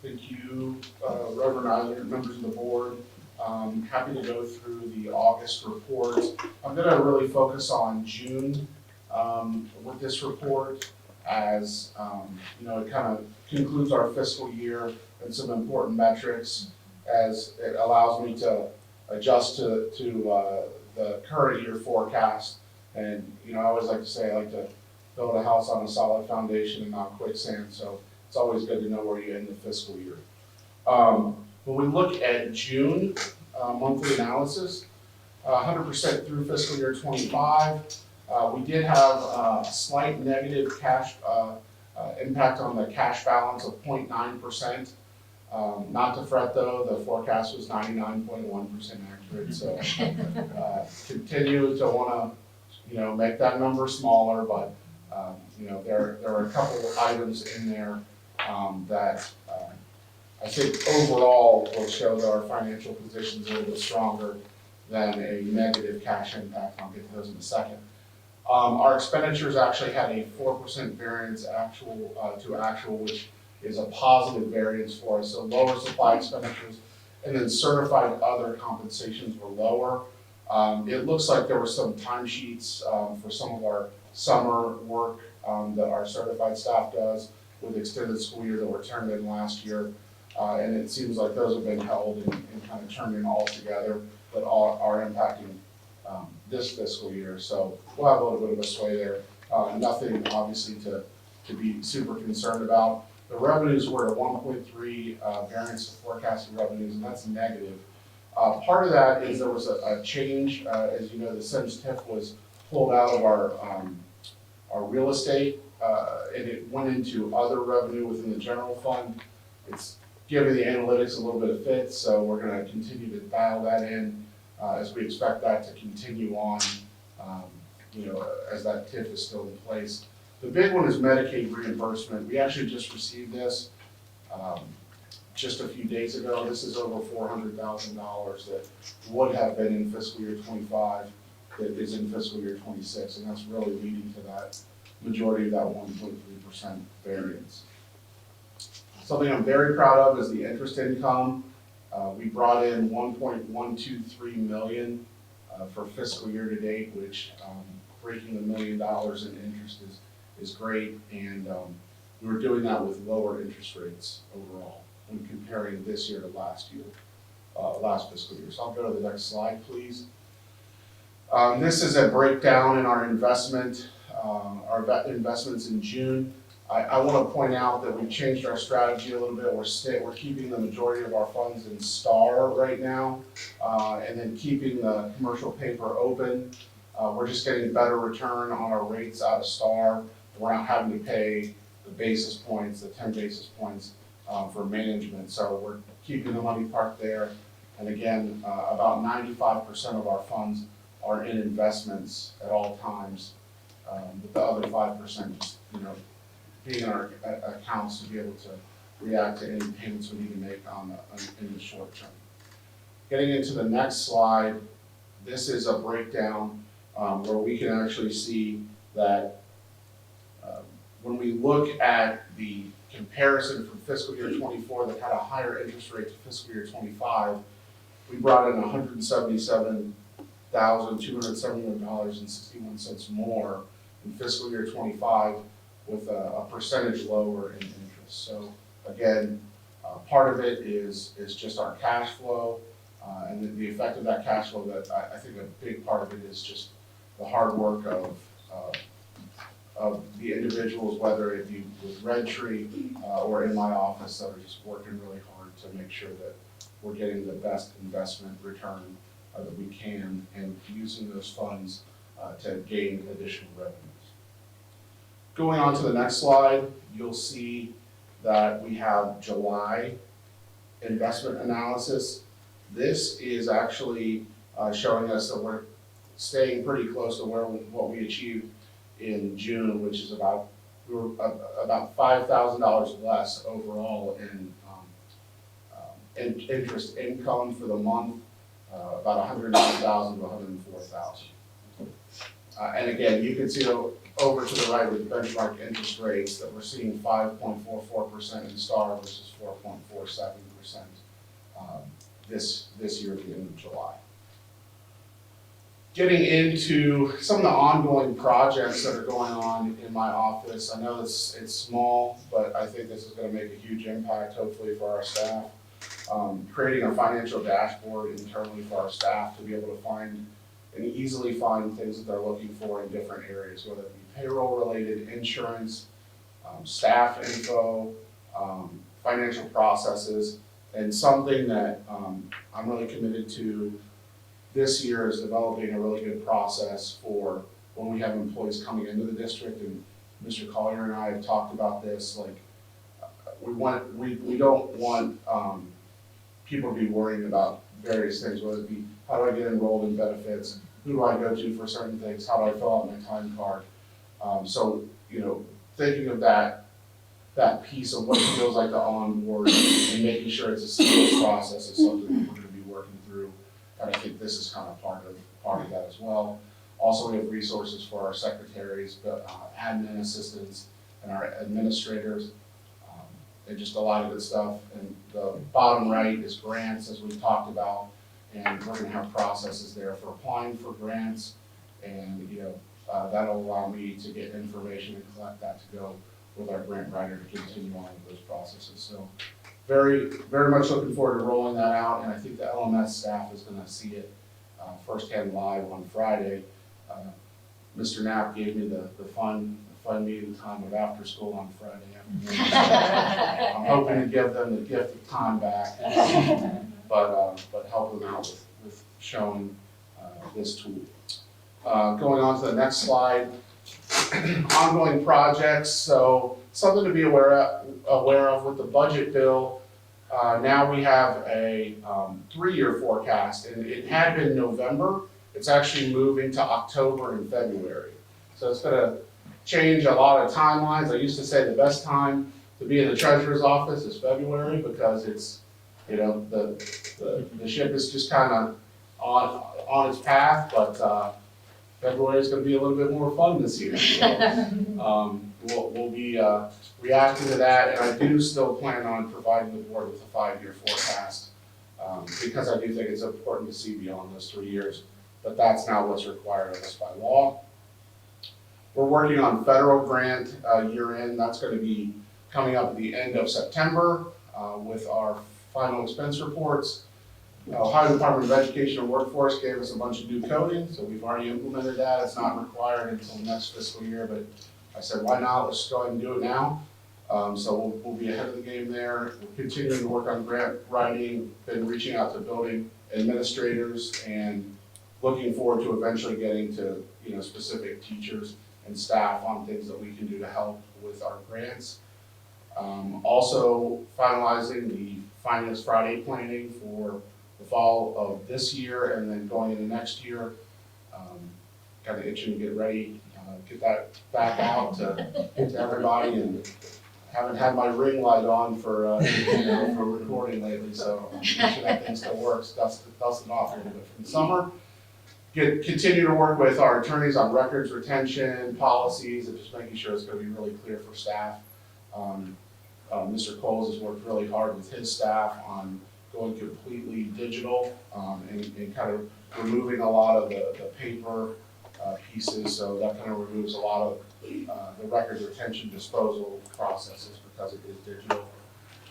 Thank you, Reverend Eiler, members of the board. Happy to go through the August report. I'm going to really focus on June with this report, as you know, it kind of concludes our fiscal year and some important metrics, as it allows me to adjust to the current year forecast. And you know, I always like to say I like to build a house on a solid foundation and not quicksand. So it's always good to know where you end the fiscal year. When we look at June monthly analysis, 100% through fiscal year 25, we did have a slight negative cash impact on the cash balance of 0.9%. Not to fret though, the forecast was 99.1% accurate. So continue to want to make that number smaller, but there are a couple of items in there that I think overall will show that our financial position is a little bit stronger than a negative cash impact. I'll get to those in a second. Our expenditures actually had a 4% variance actual to actual, which is a positive variance for us. So lower supply expenditures And then certified other compensations were lower. It looks like there were some timesheets for some of our summer work that our certified staff does with extended school year that were turned in last year. And it seems like those have been held and kind of turned in all together, but are impacting this fiscal year. So we'll have a little bit of a sway there. Nothing obviously to be super concerned about. The revenues were at 1.3 variance to forecasted revenues, and that's negative. Part of that is there was a change. As you know, the Sims TIF was pulled out of our real estate, and it went into other revenue within the general fund. It's giving the analytics a little bit of fit, so we're going to continue to dial that in as we expect that to continue on, as that TIF is still in place. The big one is Medicaid reimbursement. We actually just received this just a few days ago. This is over $400,000 that would have been in fiscal year 25 that is in fiscal year 26, and that's really leading to that majority of that 1.3% variance. Something I'm very proud of is the interest income. We brought in $1.123 million for fiscal year to date, which breaking $1 million in interest is great, and we were doing that with lower interest rates overall when comparing this year to last year, last fiscal year. So I'll go to the next slide, please. This is a breakdown in our investments in June. I want to point out that we've changed our strategy a little bit. We're keeping the majority of our funds in STAR right now, and then keeping the commercial paper open. We're just getting better return on our rates out of STAR. We're not having to pay the basis points, the 10 basis points for management. So we're keeping the money parked there. And again, about 95% of our funds are in investments at all times, with the other 5% just, being in our accounts to be able to react to any payments we need to make in the short term. Getting into the next slide, this is a breakdown where we can actually see that when we look at the comparison from fiscal year 24 that had a higher interest rate to fiscal year 25, we brought in $177,271.61 more in fiscal year 25 with a percentage lower in interest. So again, part of it is just our cash flow and the effect of that cash flow. That I think a big part of it is just the hard work of the individuals, whether it be with Red Tree or in my office, that are just working really hard to make sure that we're getting the best investment return that we can and using those funds to gain additional revenues. Going on to the next slide, you'll see that we have July investment analysis. This is actually showing us that we're staying pretty close to what we achieved in June, which is about $5,000 less overall in interest income for the month, about $109,000 to $104,000. And again, you can see over to the right with benchmark interest rates that we're seeing 5.44% in STAR versus 4.47% this year at the end of July. Getting into some of the ongoing projects that are going on in my office. I know it's small, but I think this is going to make a huge impact, hopefully, for our staff. Creating a financial dashboard internally for our staff to be able to find and easily find things that they're looking for in different areas, whether it be payroll-related, insurance, staff info, financial processes, and something that I'm really committed to this year is developing a really good process for when we have employees coming into the district. And Mr. Collier and I have talked about this. Like, we don't want people to be worrying about various things, whether it be how do I get enrolled in benefits, who do I go to for certain things, how do I fill out my time card. So thinking of that piece of what it feels like to onboard and making sure it's a seamless process is something that we're going to be working through. And I think this is kind of part of that as well. Also, we have resources for our secretaries, admin assistants, and our administrators. and just a lot of good stuff. And the bottom right is grants, as we talked about, and we're gonna have processes there for applying for grants, and, that'll allow me to get information and collect that to go with our grant writer to continue on with those processes. So very, very much looking forward to rolling that out, and I think the LMS staff is gonna see it firsthand live on Friday. Mr. Knapp gave me the fun meeting time of after school on Friday afternoon. So I'm hoping to give them the gift of time back, but help them out with showing this tool. Going on to the next slide, ongoing projects. So something to be aware of with the budget bill. Now we have a 3-year forecast, and it had been November. It's actually moving to October and February. So it's gonna change a lot of timelines. I used to say the best time to be in the treasurer's office is February, because it's, the ship is just kind of on its path, but February is going to be a little bit more fun this year. So, we'll be reacting to that, and I do still plan on providing the board with a 5-year forecast, because I do think it's important to see beyond those 3 years, but that's not what's required of us by law. We're working on federal grant year end. That's going to be coming up at the end of September with our final expense reports. Ohio Department of Education and Workforce gave us a bunch of new coding, so we've already implemented that. It's not required until next fiscal year, but I said, why not? Let's go ahead and do it now. So we'll be ahead of the game there. We're continuing to work on grant writing, been reaching out to building administrators, and looking forward to eventually getting to specific teachers and staff on things that we can do to help with our grants. Also finalizing the Finance Friday planning for the fall of this year, and then going into next year. Kind of itching to get ready, get that back out to everybody, and haven't had my ring light on for for recording lately, so I'm sure that thing still works, dusted off a little bit from the summer. Continue to work with our attorneys on records retention, policies, and just making sure it's going to be really clear for staff. Mr. Coles has worked really hard with his staff on going completely digital, and kind of removing a lot of the paper pieces, so that kind of removes a lot of the records retention disposal processes because it is digital.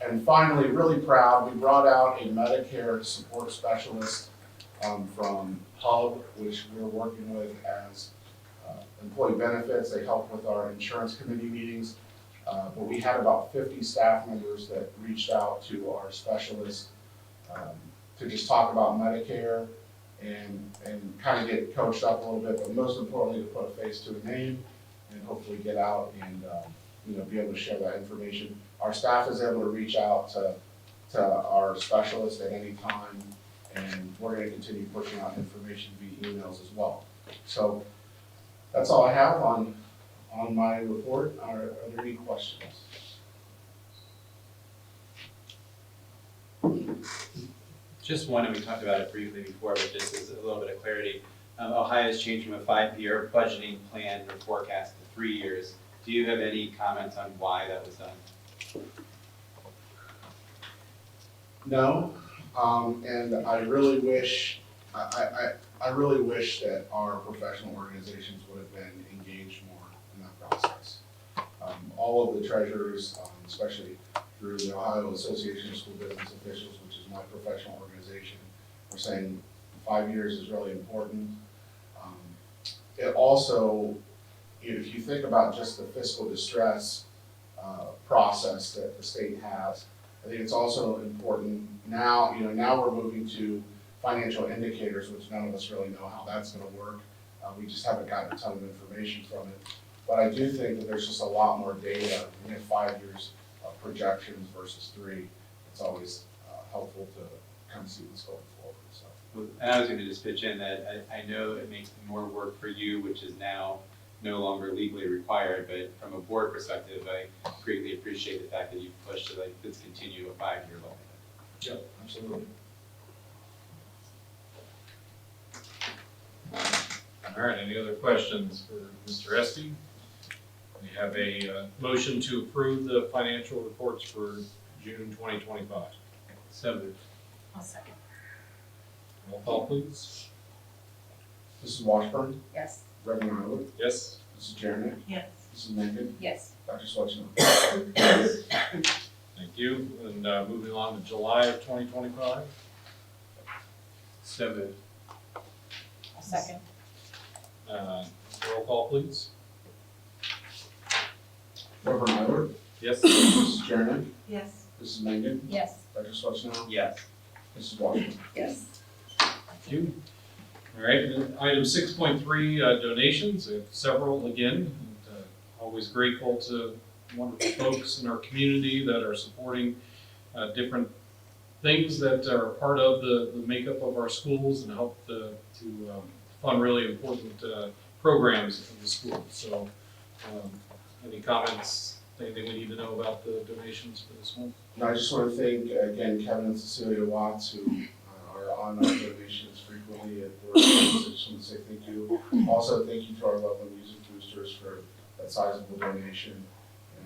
And finally, really proud, we brought out a Medicare support specialist from Hub, which we're working with as employee benefits. They help with our insurance committee meetings. But we had about 50 staff members that reached out to our specialist to just talk about Medicare and kind of get coached up a little bit, but most importantly, to put a face to a name and hopefully get out and be able to share that information. Our staff is able to reach out to our specialist at any time, and we're going to continue pushing out information via emails as well. So that's all I have on my report. Are there any questions? Just one, and we talked about it briefly before, but just as a little bit of clarity. Ohio has changed from a 5-year budgeting plan or forecast to 3 years. Do you have any comments on why that was done? No, and I really wish, I really wish that our professional organizations would have been engaged more in that process. All of the treasurers, especially through the Ohio Association of School Business Officials, which is my professional organization, are saying 5 years is really important. It also, if you think about just the fiscal distress process that the state has, I think it's also important now, now we're moving to financial indicators, which none of us really know how that's going to work. We just haven't gotten a ton of information from it. But I do think that there's just a lot more data. We have 5 years of projections versus 3. It's always helpful to kind of see what's going forward. So. And I was going to just pitch in that I know it makes more work for you, which is now no longer legally required, but from a board perspective, I greatly appreciate the fact that you've pushed to let's continue a 5-year goal. Yep, absolutely. All right, any other questions for Mr. Esty? We have a motion to approve the financial reports for June 2025. So moved. I'll second. Roll call, please. Mrs. Washburn, Yes. Reverend Eiler, Yes. Mrs. Jernick, Yes. Mrs. Menken, Yes. Dr. Swetchner. Thank you. And moving along to July of 2025. So moved. I'll second. Roll call, please. Reverend Eiler, Yes. Mrs. Jernick, Yes. Mrs. Menken, Yes. Dr. Swetchner, Yes. Mrs. Washburn. Yes. Thank you. All right, and item 6.3, donations. We have several again. And, always grateful to wonderful folks in our community that are supporting different things that are part of the makeup of our schools and help to fund really important programs in the school. So any comments, anything we need to know about the donations for this one? And I just want to thank, again, Kevin and Cecilia Watts, who are on our donations frequently at work. I just want to say thank you. Also, thank you to our Loveland Music Boosters for that sizable donation.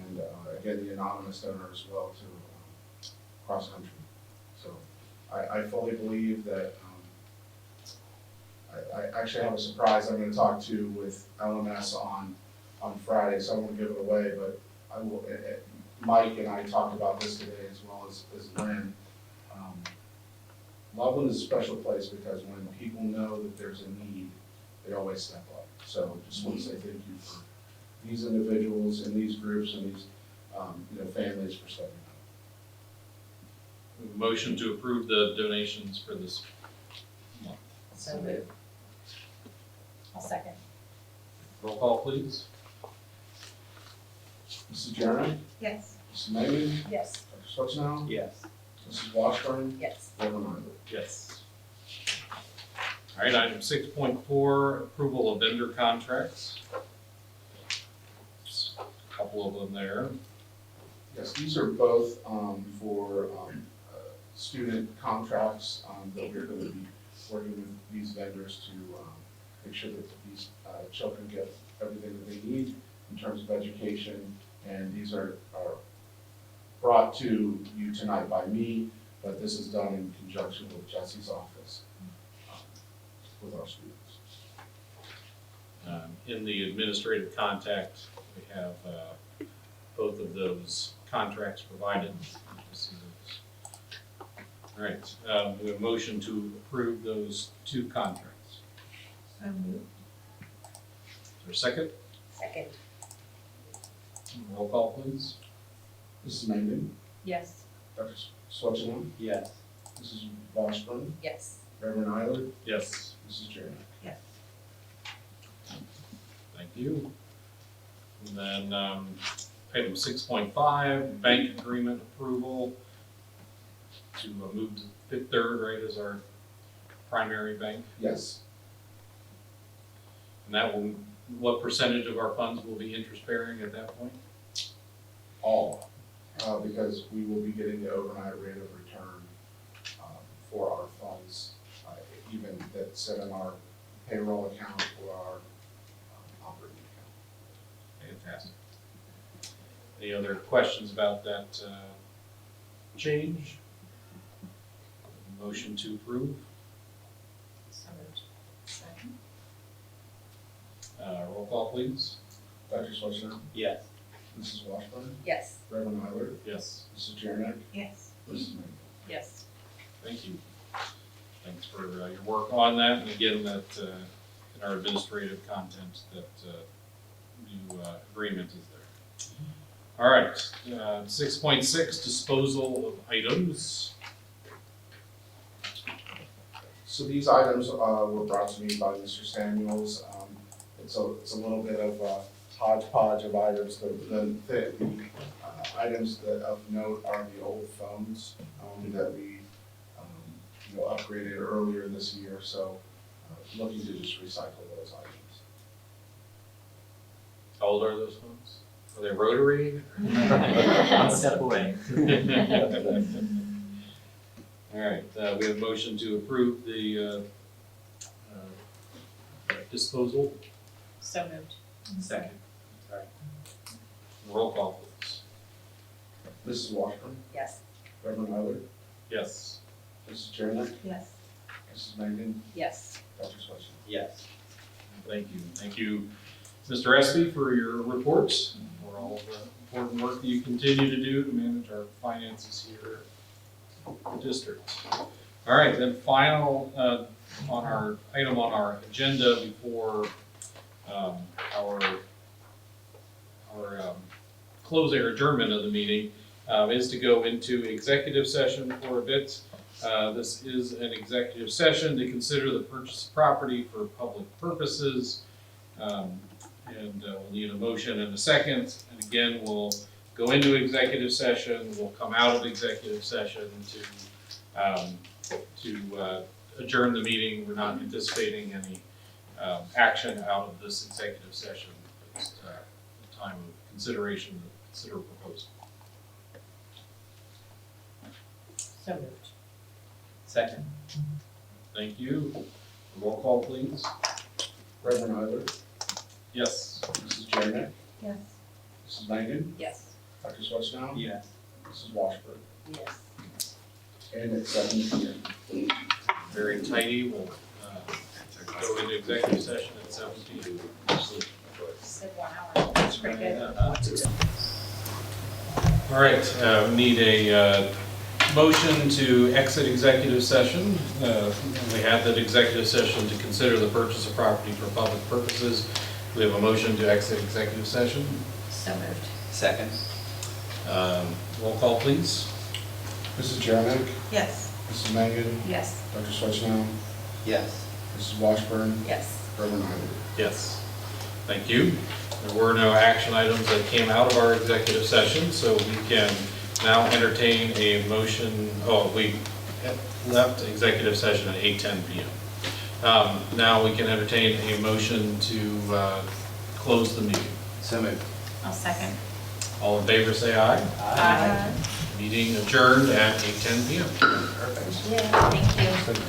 And again, the anonymous donor as well to Cross Country. So I fully believe that I actually have a surprise I'm going to talk to with LMS on Friday, so I won't give it away, but I will. Mike and I talked about this today as well as Lynn. Loveland is a special place because when people know that there's a need, they always step up. So just want to say thank you for these individuals and these groups and these families for stepping up. Motion to approve the donations for this month. So moved. I'll second. Roll call, please. Mrs. Jernick, Yes. Mrs. Megan, Yes. Dr. Swetchner, Yes. Mrs. Washburn, Yes. Reverend Eiler. Yes. All right, item 6.4, approval of vendor contracts. A couple of them there. Yes, these are both for student contracts that we're going to be working with these vendors to make sure that these children get everything that they need in terms of education. And these are brought to you tonight by me, but this is done in conjunction with Jesse's office with our students. In the administrative contact, we have both of those contracts provided. All right, we have a motion to approve those two contracts. So moved. Is there a second? Second. Roll call, please. Mrs. Mengen, Yes. Dr. Swetchner, Yes. Mrs. Washburn, Yes. Reverend Eiler, Yes. Mrs. Jernick. Yes. Thank you. And then item 6.5, bank agreement approval to move to Fifth Third, right, as our primary bank. Yes. And that will, what percentage of our funds will be interest bearing at that point? All, because we will be getting the overnight rate of return for our funds, even that sit in our payroll account or our operating account. Fantastic. Any other questions about that change? Motion to approve. So moved. Second. Roll call, please. Dr. Swetchner, Yes. Mrs. Washburn, Yes. Reverend Eiler, Yes. Mrs. Jernick, Yes. Mrs. Mengen. Yes. Thank you. Thanks for your work on that, and again, that in our administrative content, that new agreement is there. All right, 6.6, disposal of items. So these items were brought to me by Mr. Samuels. It's a little bit of a hodgepodge of items. The items that of note are the old phones that we upgraded earlier this year. So looking to just recycle those items. How old are those phones? Are they rotary? One step away. All right, we have a motion to approve the disposal. So moved. Second. All right. Roll call, please. Mrs. Washburn, Yes. Reverend Euler, Yes. Mrs. Jernick, Yes. Mrs. Mangan, Yes. Dr. Switch. Yes. Thank you. Thank you, Mr. Espy, for your reports, and for all the important work that you continue to do to manage our finances here at the district. All right, then final on our item on our agenda before our closing or adjournment of the meeting is to go into executive session for a bit. This is an executive session to consider the purchase of property for public purposes. And we'll need a motion and a second. And again, we'll go into executive session. We'll come out of executive session to adjourn the meeting. We're not anticipating any action out of this executive session. Just a time of consideration to consider a proposal. So moved. Second. Thank you. Roll call, please. Reverend Euler, Yes. Mrs. Jernick, Yes. Mrs. Mangan, Yes. Dr. Switch now, Yes. Mrs. Washburn. Yes. And at 7 p.m. Very tidy. We'll go into executive session at 7 p.m. Said 1 hour. That's pretty good. All right, we need a motion to exit executive session. We have that executive session to consider the purchase of property for public purposes. We have a motion to exit executive session. So moved. Second. Roll call, please. Mrs. Jernick, Yes. Mrs. Mangan, Yes. Dr. Switch now, Yes. Mrs. Washburn, Yes. Reverend Euler. Yes. Thank you. There were no action items that came out of our executive session, so we can now entertain a motion. Oh, we left executive session at 8:10 p.m. Now we can entertain a motion to close the meeting. So moved. I'll second. All in favor, say aye. Aye. Meeting adjourned at 8:10 p.m. Perfect. Yeah, thank you.